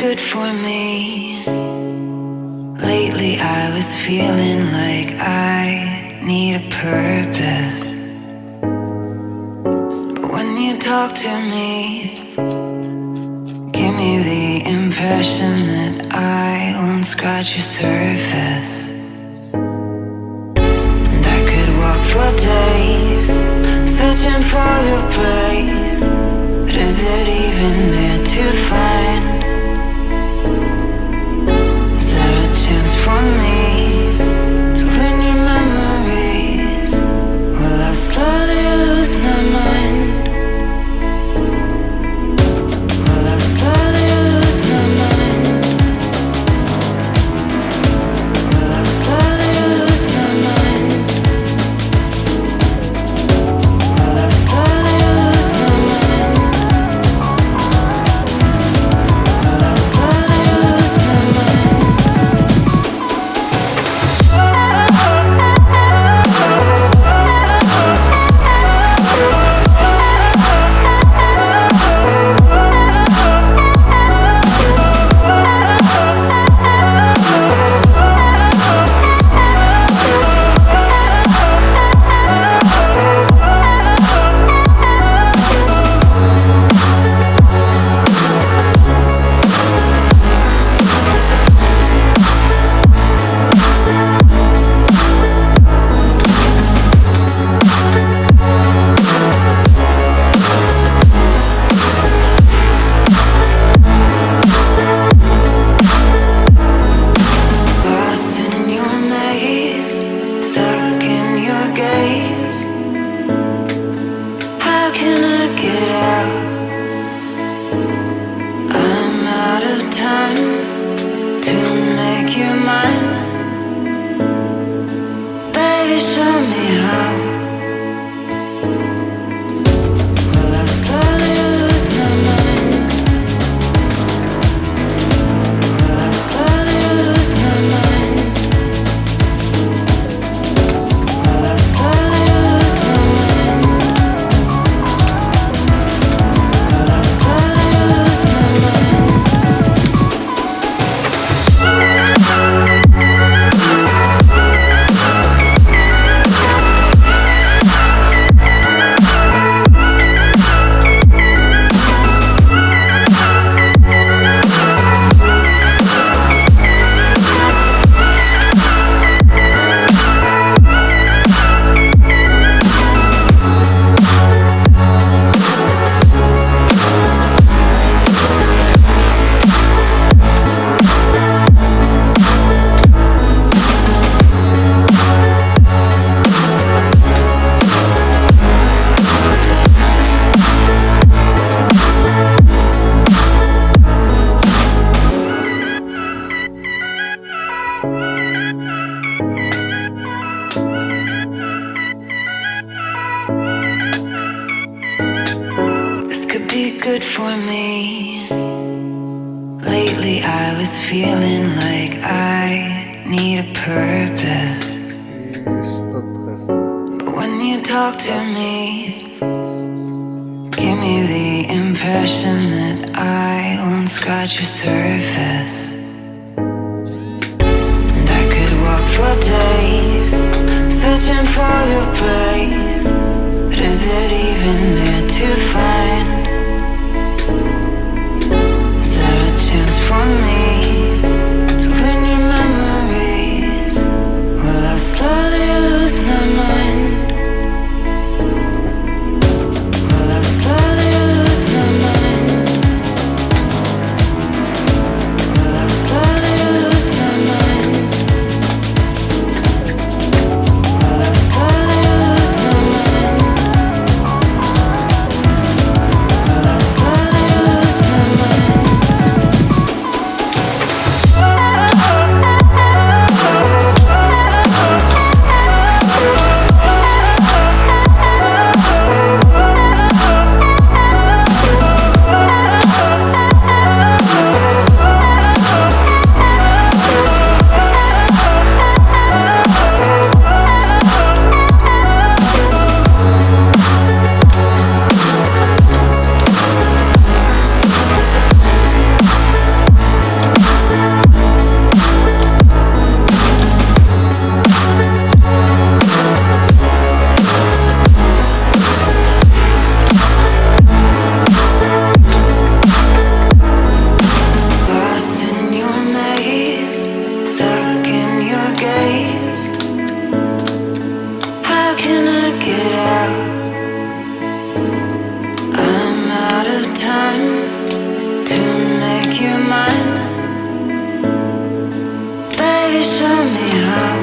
good for me. Lately I was feeling like I need a purpose. But when you talk to me, give me the impression that I won't scratch your surface. And I could walk for days, searching for your praise. But is it even there to find? Is there a chance for me to clean your memories? Will I slowly lose my mind? Will I slowly lose my mind? Will I slowly lose my mind? Will I slowly lose my mind? for me. Lately I was feeling like I need a purpose. But when you talk to me, give me the impression that I won't scratch your surface. And I could walk for days, searching for your praise. But is it even there to find? Is there a chance for me to clean your memories? Will I slowly lose my mind? Will I slowly lose my mind? Will I slowly lose my mind? Will I slowly lose my mind? Will I slowly lose my mind? Lost in your maze, stuck in your gaze. How can I get out? I'm out of time to make you mine. Baby, show me how.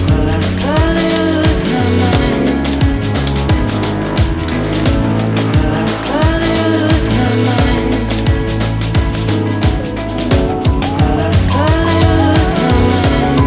Will I slowly lose my mind? Will I slowly lose my mind? Will I slowly lose my mind?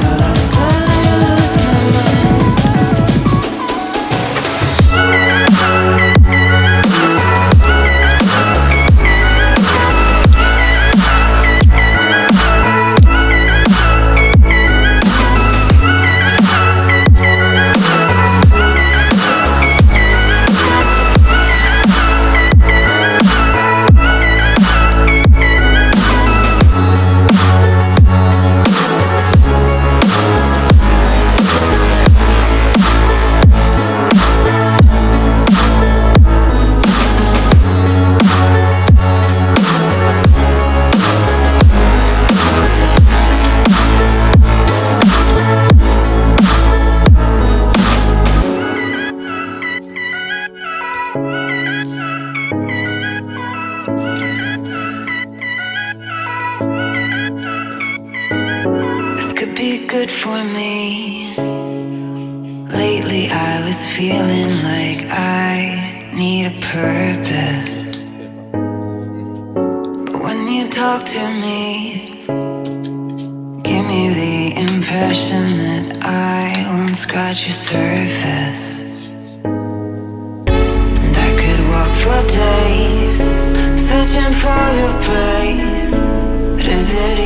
Will I slowly lose my mind? This could be good for me. Lately I was feeling like I need a purpose. But when you talk to me, give me the impression that I won't scratch your surface. And I could walk for days, searching for your praise. But is it